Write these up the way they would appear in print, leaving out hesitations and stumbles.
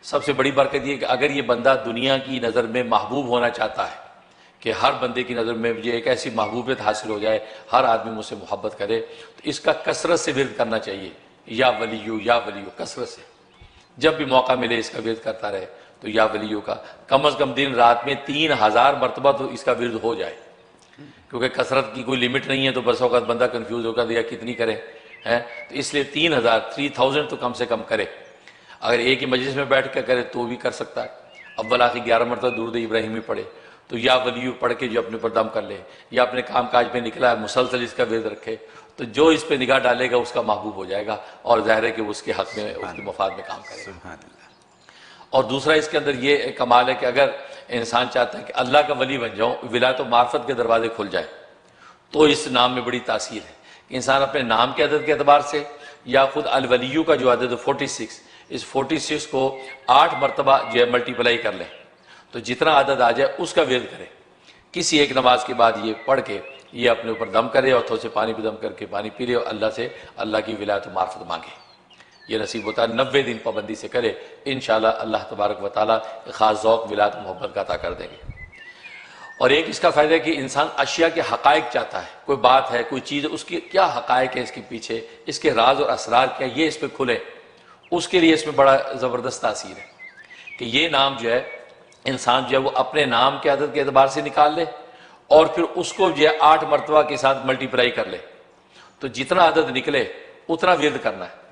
سب سے بڑی برکت یہ کہ اگر یہ بندہ دنیا کی نظر میں محبوب ہونا چاہتا ہے کہ ہر بندے کی نظر میں مجھے ایک ایسی محبوبیت حاصل ہو جائے، ہر آدمی مجھ سے محبت کرے، تو اس کا کثرت سے ورد کرنا چاہیے، یا ولیو کثرت سے، جب بھی موقع ملے اس کا ورد کرتا رہے۔ تو یا ولیو کا کم از کم دن رات میں 3000 مرتبہ تو اس کا ورد ہو جائے، کیونکہ کثرت کی کوئی لمٹ نہیں ہے، تو بس اوقات بندہ کنفیوز ہوگا دیا کتنی کرے ہیں، تو اس لیے 3000 تو کم سے کم کرے۔ اگر ایک ہی مجلس میں بیٹھ کے کرے تو بھی کر سکتا ہے، اول آخر 11 مرتبہ درود ابراہیمی پڑھے، تو یا ولیو پڑھ کے جو اپنے پر دم کر لے، یا اپنے کام کاج پہ نکلا ہے مسلسل اس کا ورد رکھے، تو جو اس پہ نگاہ ڈالے گا اس کا محبوب ہو جائے گا، اور ظاہر ہے کہ اس کے حق میں اس کے مفاد میں کام کرے گا۔ اور دوسرا اس کے اندر یہ کمال ہے کہ اگر انسان چاہتا ہے کہ اللہ کا ولی بن جاؤں، ولایت و معرفت کے دروازے کھل جائیں، تو اس نام میں بڑی تاثیر ہے کہ انسان اپنے نام کے عدد کے اعتبار سے، یا خود الولیو کا جو عدد ہے 46، اس 46 کو 8 مرتبہ جو ہے ملٹیپلائی کر لیں، تو جتنا عدد آ جائے اس کا ورد کرے۔ کسی ایک نماز کے بعد یہ پڑھ کے یہ اپنے اوپر دم کرے، اور تھوڑے سے پانی پہ دم کر کے پانی پی لے، اور اللہ سے اللہ کی ولایت و معرفت مانگے۔ یہ نصیب ہوتا ہے، 90 دن پابندی سے کرے، انشاءاللہ اللہ تبارک و تعالیٰ خاص ذوق ولایت و محبت کا عطا کر دیں گے۔ اور ایک اس کا فائدہ ہے کہ انسان اشیاء کے حقائق چاہتا ہے، کوئی بات ہے، کوئی چیز ہے، اس کی کیا حقائق ہے، اس کے پیچھے اس کے راز اور اسرار کیا، یہ اس پہ کھلے، اس کے لیے اس میں بڑا زبردست تاثیر ہے کہ یہ نام جو ہے انسان جو ہے وہ اپنے نام کے عدد کے اعتبار سے نکال لے، اور پھر اس کو جو ہے 8 مرتبہ کے ساتھ ملٹیپلائی کر لے، تو جتنا عدد نکلے اتنا ورد کرنا ہے۔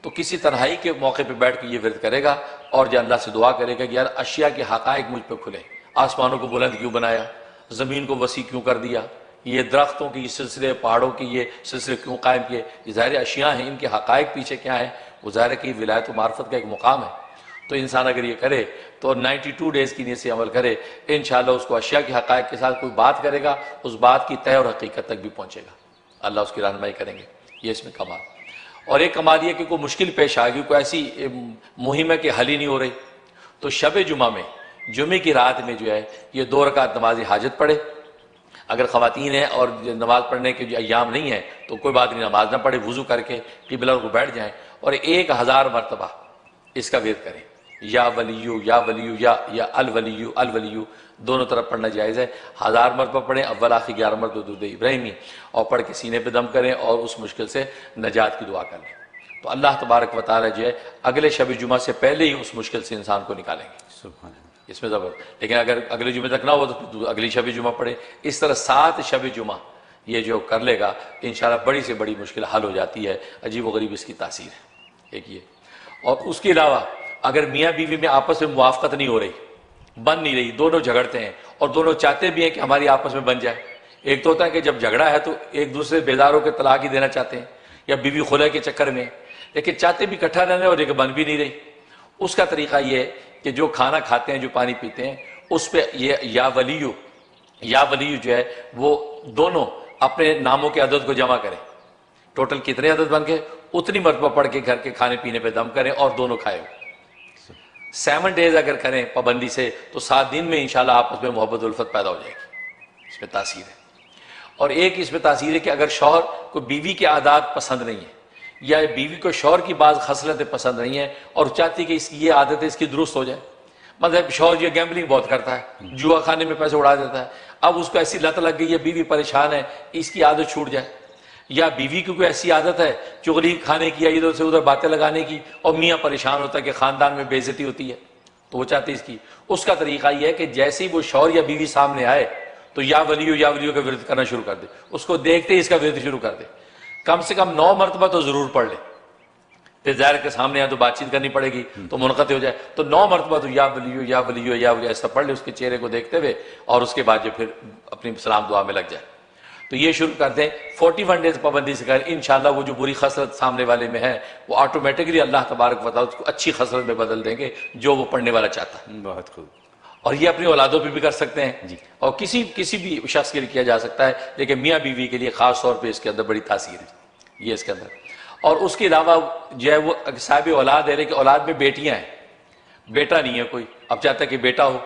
تو کسی تنہائی کے موقع پہ بیٹھ کے یہ ورد کرے گا، اور جو اللہ سے دعا کرے گا کہ یار اشیاء کے حقائق مجھ پہ کھلے، آسمانوں کو بلند کیوں بنایا، زمین کو وسیع کیوں کر دیا، یہ درختوں کی یہ سلسلے، پہاڑوں کی یہ سلسلے کیوں قائم کیے، یہ ظاہر اشیاء ہیں، ان کے حقائق پیچھے کیا ہیں، وہ ظاہر ہے کہ ولایت و معرفت کا ایک مقام ہے۔ تو انسان اگر یہ کرے تو 92 ڈیز کی نیت سے عمل کرے، انشاءاللہ اس کو اشیاء کے حقائق کے ساتھ کوئی بات کرے گا، اس بات کی طے اور حقیقت تک بھی پہنچے گا، اللہ اس کی رہنمائی کریں گے۔ یہ اس میں کمال۔ اور ایک کمال یہ کہ کوئی مشکل پیش آ گئی، کوئی ایسی مہم ہے کہ حل ہی نہیں ہو رہی، تو شب جمعہ میں، جمعے کی رات میں جو ہے یہ 2 رکعت نماز حاجت پڑھے۔ اگر خواتین ہیں اور نماز پڑھنے کے جو ایام نہیں ہیں تو کوئی بات نہیں، نماز نہ پڑھے، وضو کر کے قبلہ کو بیٹھ جائیں، اور 1000 مرتبہ اس کا ورد کریں، یا ولیو یا الولیو دونوں طرف پڑھنا جائز ہے۔ 1000 مرتبہ پڑھیں، اول آخر 11 مرتبہ درود ابراہیمی، اور پڑھ کے سینے پہ دم کریں، اور اس مشکل سے نجات کی دعا کر لیں، تو اللہ تبارک و تعالیٰ جو ہے اگلے شب جمعہ سے پہلے ہی اس مشکل سے انسان کو نکالیں گے۔ سبحان اللہ۔ اس میں زبردست۔ لیکن اگر اگلے جمعے تک نہ ہو تو پھر اگلی شب جمعہ پڑھے، اس طرح 7 شب جمعہ یہ جو کر لے گا انشاءاللہ بڑی سے بڑی مشکل حل ہو جاتی ہے۔ عجیب و غریب اس کی تاثیر ہے ایک یہ۔ اور اس کے علاوہ اگر میاں بیوی میں آپس میں موافقت نہیں ہو رہی، بن نہیں رہی، دونوں جھگڑتے ہیں اور دونوں چاہتے بھی ہیں کہ ہماری آپس میں بن جائے، ایک تو ہوتا ہے کہ جب جھگڑا ہے تو ایک دوسرے بیدار ہو کے طلاق ہی دینا چاہتے ہیں، یا بیوی خلع کے چکر میں، لیکن چاہتے بھی اکٹھا رہنے اور ایک بن بھی نہیں رہی، اس کا طریقہ یہ ہے کہ جو کھانا کھاتے ہیں، جو پانی پیتے ہیں، اس پہ یہ یا ولیو جو ہے وہ دونوں اپنے ناموں کے عدد کو جمع کریں، ٹوٹل کتنے عدد بن گئے اتنی مرتبہ پڑھ کے گھر کے کھانے پینے پہ دم کریں، اور دونوں کھائے۔ 7 ڈیز اگر کریں پابندی سے تو 7 دن میں انشاءاللہ آپس میں محبت و الفت پیدا ہو جائے گی، اس میں تاثیر ہے۔ اور ایک اس میں تاثیر ہے کہ اگر شوہر کو بیوی کے عادات پسند نہیں ہیں، یا بیوی کو شوہر کی بعض خصلتیں پسند نہیں ہیں اور چاہتی کہ اس کی یہ عادت ہے اس کی درست ہو جائے، مطلب شوہر یہ گیمبلنگ بہت کرتا ہے، جوا کھانے میں پیسے اڑا دیتا ہے، اب اس کو ایسی لت لگ گئی ہے، بیوی پریشان ہے، اس کی عادت چھوٹ جائے، یا بیوی کی کوئی ایسی عادت ہے چغلی کھانے کی یا ادھر سے ادھر باتیں لگانے کی، اور میاں پریشان ہوتا ہے کہ خاندان میں بے عزتی ہوتی ہے، تو وہ چاہتے اس کی، اس کا طریقہ یہ ہے کہ جیسے ہی وہ شوہر یا بیوی سامنے آئے تو یا ولیو کا ورد کرنا شروع کر دے، اس کو دیکھتے ہی اس کا ورد شروع کر دے، کم سے کم 9 مرتبہ تو ضرور پڑھ لے، پھر ظاہر کے سامنے آئے تو بات چیت کرنی پڑے گی تو منقطع ہو جائے، تو 9 مرتبہ تو یا ولیو ایسا پڑھ لے اس کے چہرے کو دیکھتے ہوئے، اور اس کے بعد جو پھر اپنی سلام دعا میں لگ جائے۔ تو یہ شروع کر دیں، 41 ڈیز پابندی سے کریں، انشاءاللہ وہ جو بری خصلت سامنے والے میں ہے وہ آٹومیٹکلی اللہ تبارک و تعالیٰ اس کو اچھی خصلت میں بدل دیں گے جو وہ پڑھنے والا چاہتا ہے۔ بہت خوب۔ اور یہ اپنی اولادوں پہ بھی کر سکتے ہیں، اور کسی بھی شخص کے لیے کیا جا سکتا ہے، لیکن میاں بیوی کے لیے خاص طور پہ اس کے اندر بڑی تاثیر ہے یہ اس کے اندر۔ اور اس کے علاوہ جو ہے وہ صاحب اولاد ہے، کہ اولاد میں بیٹیاں ہیں، بیٹا نہیں ہے کوئی، اب چاہتا ہے کہ بیٹا ہو،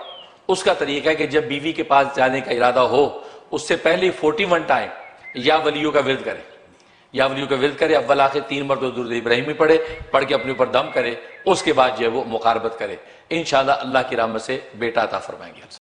اس کا طریقہ ہے کہ جب بیوی کے پاس جانے کا ارادہ ہو اس سے پہلے 41 ٹائم یا ولیو کا ورد کریں، یا ولیوں کا ورد کرے، اول آخر 3 مرتبہ درود ابراہیمی پڑھے، پڑھ کے اپنے اوپر دم کرے، اس کے بعد جو ہے وہ مقاربت کرے، انشاءاللہ اللہ کی رحمت سے بیٹا عطا فرمائیں گے۔